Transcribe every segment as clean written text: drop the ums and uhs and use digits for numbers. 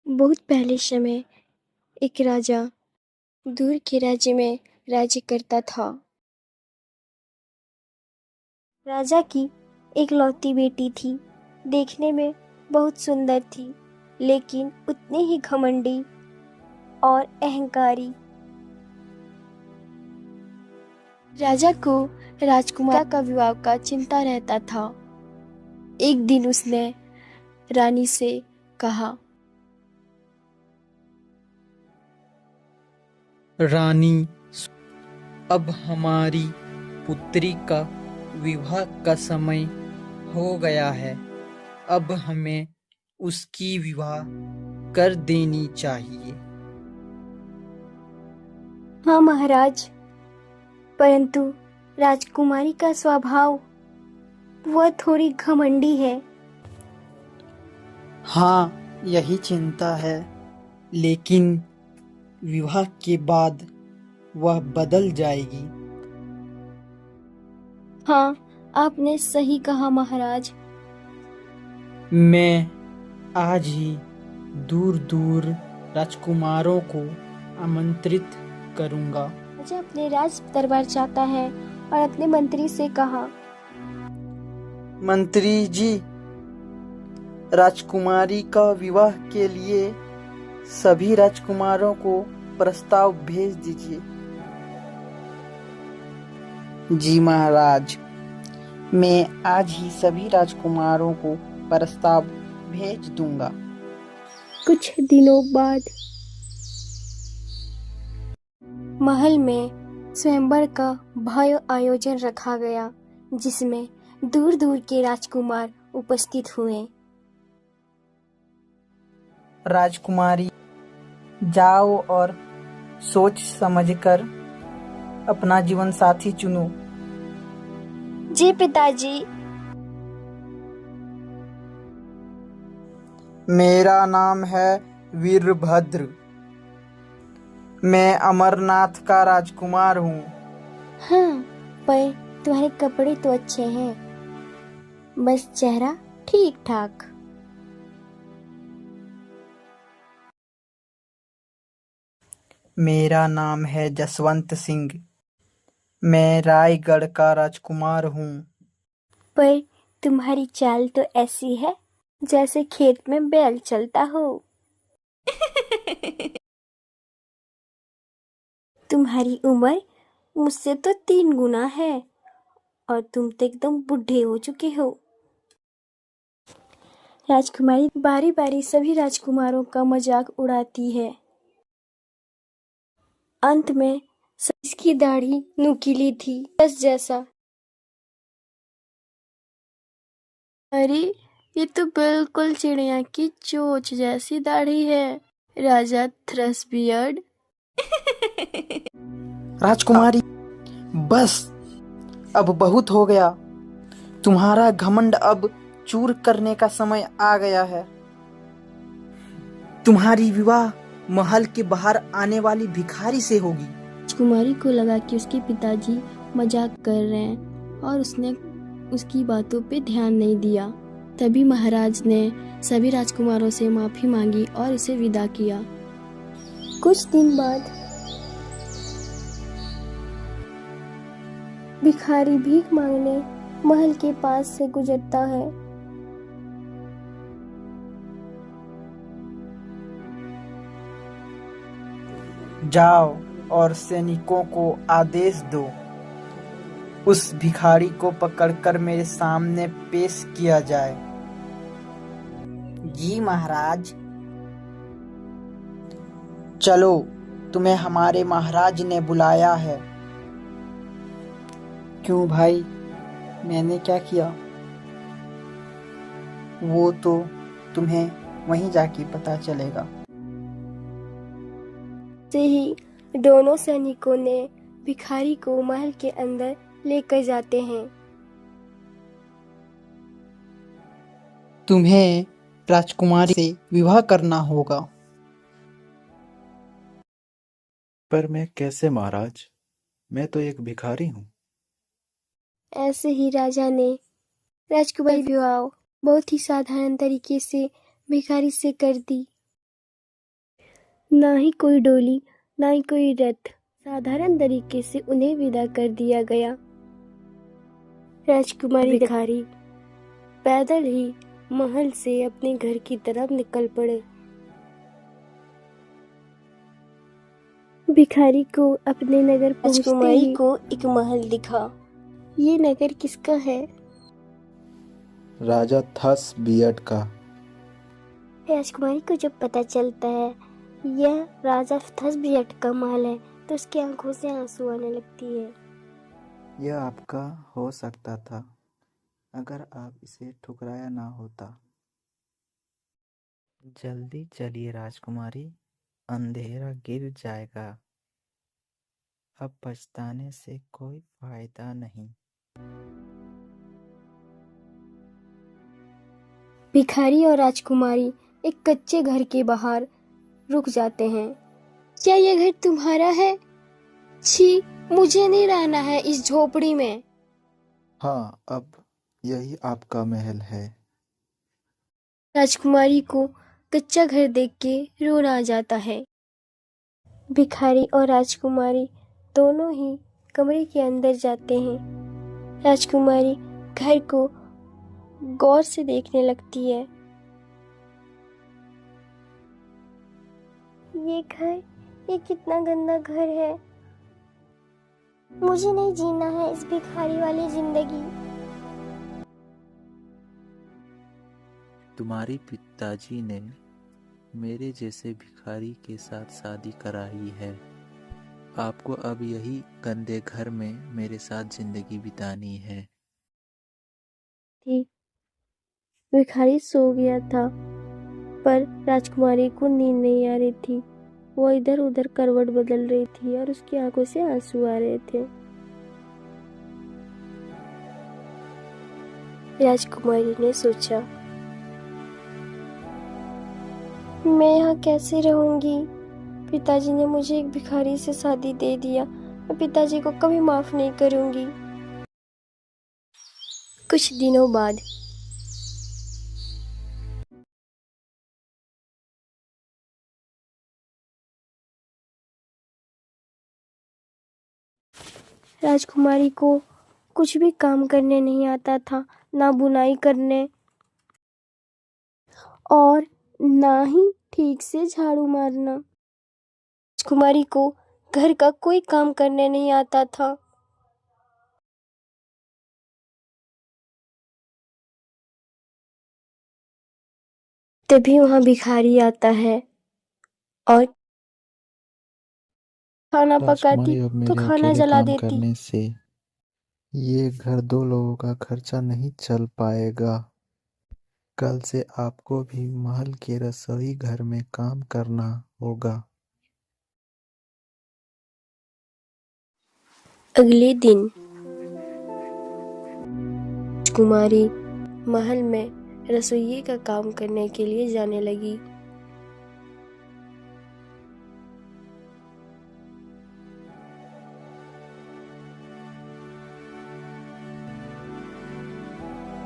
बहुत पहले समय एक राजा दूर के राज्य में राज्य करता था। राजा की एक लौती बेटी थी। देखने में बहुत सुंदर थी, लेकिन उतनी ही घमंडी और अहंकारी। राजा को राजकुमार का विवाह का चिंता रहता था। एक दिन उसने रानी से कहा, रानी, अब हमारी पुत्री का विवाह का समय हो गया है। अब हमें उसकी विवाह कर देनी चाहिए। हाँ महाराज, परंतु राजकुमारी का स्वभाव वह थोड़ी घमंडी है। हाँ, यही चिंता है, लेकिन विवाह के बाद वह बदल जाएगी। हाँ, आपने सही कहा महाराज। मैं आज ही दूर दूर राजकुमारों को आमंत्रित करूंगा। राजा अपने राज दरबार चाहता है और अपने मंत्री से कहा, मंत्री जी, राजकुमारी का विवाह के लिए सभी राजकुमारों को प्रस्ताव भेज दीजिए। जी महाराज, मैं आज ही सभी राजकुमारों को प्रस्ताव भेज दूंगा। कुछ दिनों बाद महल में स्वयंवर का भव्य आयोजन रखा गया, जिसमें दूर दूर के राजकुमार उपस्थित हुए। राजकुमारी, जाओ और सोच समझकर अपना जीवन साथी चुनो। जी पिताजी। मेरा नाम है वीरभद्र। मैं अमरनाथ का राजकुमार हूँ। हाँ, पर तुम्हारे कपड़े तो अच्छे हैं, बस चेहरा ठीक ठाक। मेरा नाम है जसवंत सिंह। मैं रायगढ़ का राजकुमार हूँ। पर तुम्हारी चाल तो ऐसी है जैसे खेत में बैल चलता हो। तुम्हारी उम्र मुझसे तो 3 गुना है और तुम तो एकदम बूढ़े हो चुके हो। राजकुमारी बारी बारी सभी राजकुमारों का मजाक उड़ाती है। अंत में इसकी दाढ़ी नुकीली थी, बस जैसा। अरे, ये तो बिल्कुल चिड़िया की चोंच जैसी दाढ़ी है, राजा थ्रसबियर्ड। राजकुमारी, बस, अब बहुत हो गया। तुम्हारा घमंड अब चूर करने का समय आ गया है। तुम्हारी विवाह महल के बाहर आने वाली भिखारी से होगी। राजकुमारी को लगा कि उसके पिताजी मजाक कर रहे हैं और उसने उसकी बातों पे ध्यान नहीं दिया। तभी महाराज ने सभी राजकुमारों से माफी मांगी और उसे विदा किया। कुछ दिन बाद भिखारी भीख मांगने महल के पास से गुजरता है। जाओ और सैनिकों को आदेश दो, उस भिखारी को पकड़कर मेरे सामने पेश किया जाए। जी महाराज। चलो, तुम्हें हमारे महाराज ने बुलाया है। क्यों भाई, मैंने क्या किया? वो तो तुम्हें वहीं जाके पता चलेगा। से ही दोनों सैनिकों ने भिखारी को महल के अंदर लेकर जाते हैं। तुम्हें राजकुमारी से विवाह करना होगा। पर मैं कैसे महाराज? मैं तो एक भिखारी हूँ। ऐसे ही राजा ने राजकुमारी विवाह बहुत ही साधारण तरीके से भिखारी से कर दी। ना ही कोई डोली, ना ही कोई रथ। साधारण तरीके से उन्हें विदा कर दिया गया। राजकुमारी भिखारी पैदल ही महल से अपने घर की तरफ निकल पड़े। भिखारी को अपने नगर पहुंचते ही को एक महल दिखा। ये नगर किसका है? राजा थसबियट का। राजकुमारी को जब पता चलता है यह राजा थसबियट का महल है तो उसकी आंखों से आंसू आने लगती है। यह आपका हो सकता था अगर आप इसे ठुकराया ना होता। जल्दी चलिए राजकुमारी, अंधेरा गिर जाएगा। अब पछताने से कोई फायदा नहीं। भिखारी और राजकुमारी एक कच्चे घर के बाहर रुक जाते हैं। क्या यह घर तुम्हारा है? छी, मुझे नहीं रहना है इस झोपड़ी में। हाँ, अब यही आपका महल है। राजकुमारी को कच्चा घर देख के रोना आ जाता है। भिखारी और राजकुमारी दोनों ही कमरे के अंदर जाते हैं। राजकुमारी घर को गौर से देखने लगती है। ये कितना गंदा घर है। मुझे नहीं जीना है इस भिखारी वाली जिंदगी। तुम्हारे पिताजी ने मेरे जैसे भिखारी के साथ शादी कराई है। आपको अब यही गंदे घर में मेरे साथ जिंदगी बितानी है। भिखारी सो गया था पर राजकुमारी को नींद नहीं आ रही थी। वो इधर उधर करवट बदल रही थी और उसकी आंखों से आंसू आ रहे थे। राजकुमारी ने सोचा, मैं यहाँ कैसे रहूंगी? पिताजी ने मुझे एक भिखारी से शादी दे दिया। मैं पिताजी को कभी माफ नहीं करूंगी। कुछ दिनों बाद राजकुमारी को कुछ भी काम करने नहीं आता था, ना बुनाई करने और ना ही ठीक से झाड़ू मारना। राजकुमारी को घर का कोई काम करने नहीं आता था। तभी वहां भिखारी आता है और खाना पकाती राजकुमारी, अब तो मेरे खाना अकेले जला काम देती। करने से ये घर 2 लोगों का खर्चा नहीं चल पाएगा। कल से आपको भी महल के रसोई घर में काम करना होगा। अगले दिन कुमारी महल में रसोइये का काम करने के लिए जाने लगी।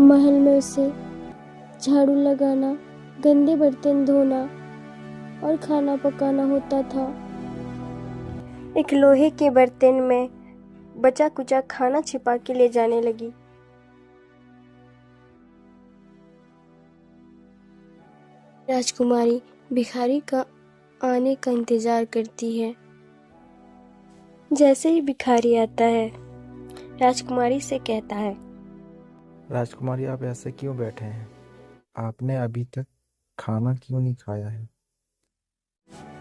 महल में उसे झाड़ू लगाना, गंदे बर्तन धोना और खाना पकाना होता था। एक लोहे के बर्तन में बचा कुचा खाना छिपा के ले जाने लगी। राजकुमारी भिखारी का आने का इंतजार करती है। जैसे ही भिखारी आता है, राजकुमारी से कहता है, राजकुमारी, आप ऐसे क्यों बैठे हैं? आपने अभी तक खाना क्यों नहीं खाया है?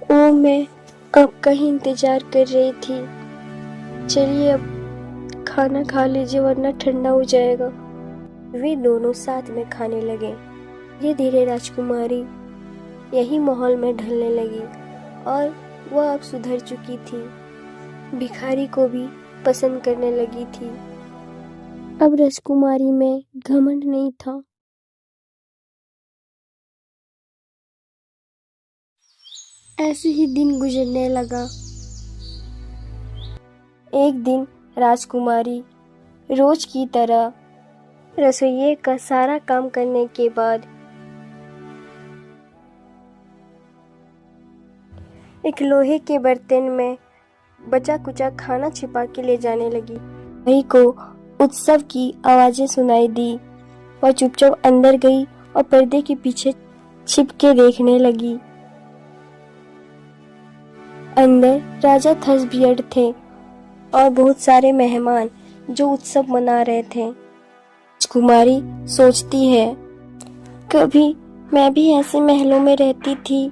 ओ, मैं आपका ही इंतजार कर रही थी। चलिए अब खाना खा लीजिए वरना ठंडा हो जाएगा। वे दोनों साथ में खाने लगे। धीरे धीरे राजकुमारी यही माहौल में ढलने लगी और वह अब सुधर चुकी थी। भिखारी को भी पसंद करने लगी थी। अब राजकुमारी में घमंड नहीं था। ऐसे ही दिन गुजरने लगा। एक दिन राजकुमारी रोज की तरह रसोइये का सारा काम करने के बाद एक लोहे के बर्तन में बचा कुचा खाना छिपा के ले जाने लगी। वही को उत्सव की आवाजें सुनाई दी। वह चुपचाप अंदर गई और पर्दे के पीछे छिप के देखने लगी। अंदर राजा थसबियड थे और बहुत सारे मेहमान जो उत्सव मना रहे थे। राजकुमारी सोचती है, कभी मैं भी ऐसे महलों में रहती थी।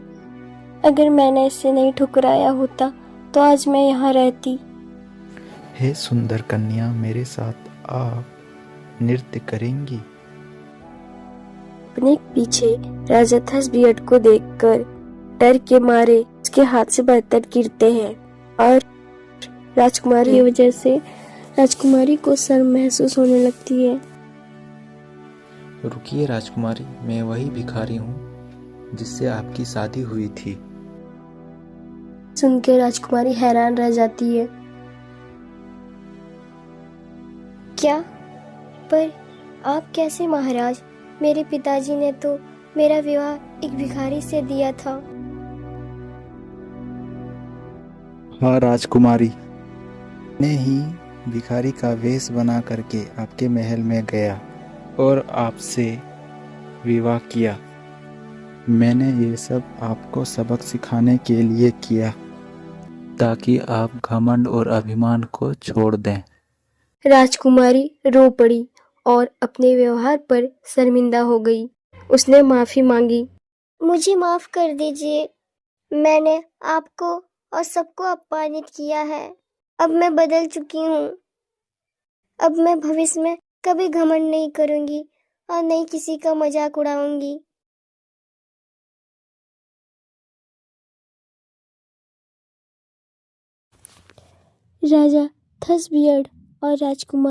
अगर मैंने इसे नहीं ठुकराया होता तो आज मैं यहाँ रहती। हे सुंदर कन्या, मेरे साथ आप नृत्य करेंगी? अपने पीछे राजा थसबियड को देखकर डर के मारे उसके हाथ से बर्तन गिरते हैं और राजकुमारी की वजह से राजकुमारी को शर्म महसूस होने लगती है। रुकिए राजकुमारी, मैं वही भिखारी हूँ जिससे आपकी शादी हुई थी। सुनकर राजकुमारी हैरान रह जाती है। क्या? पर आप कैसे महाराज? मेरे पिताजी ने तो मेरा विवाह एक भिखारी से दिया था। हाँ राजकुमारी, मैं ही भिखारी का वेश बना करके आपके महल में गया और आपसे विवाह किया। मैंने ये सब आपको सबक सिखाने के लिए किया ताकि आप घमंड और अभिमान को छोड़ दें। राजकुमारी रो पड़ी और अपने व्यवहार पर शर्मिंदा हो गई। उसने माफी मांगी। मुझे माफ कर दीजिए, मैंने आपको और सबको अपमानित किया है। अब मैं बदल चुकी हूँ। अब मैं भविष्य में कभी घमंड नहीं करूंगी और नहीं किसी का मजाक उड़ाऊंगी। राजा थसबियड और राजकुमार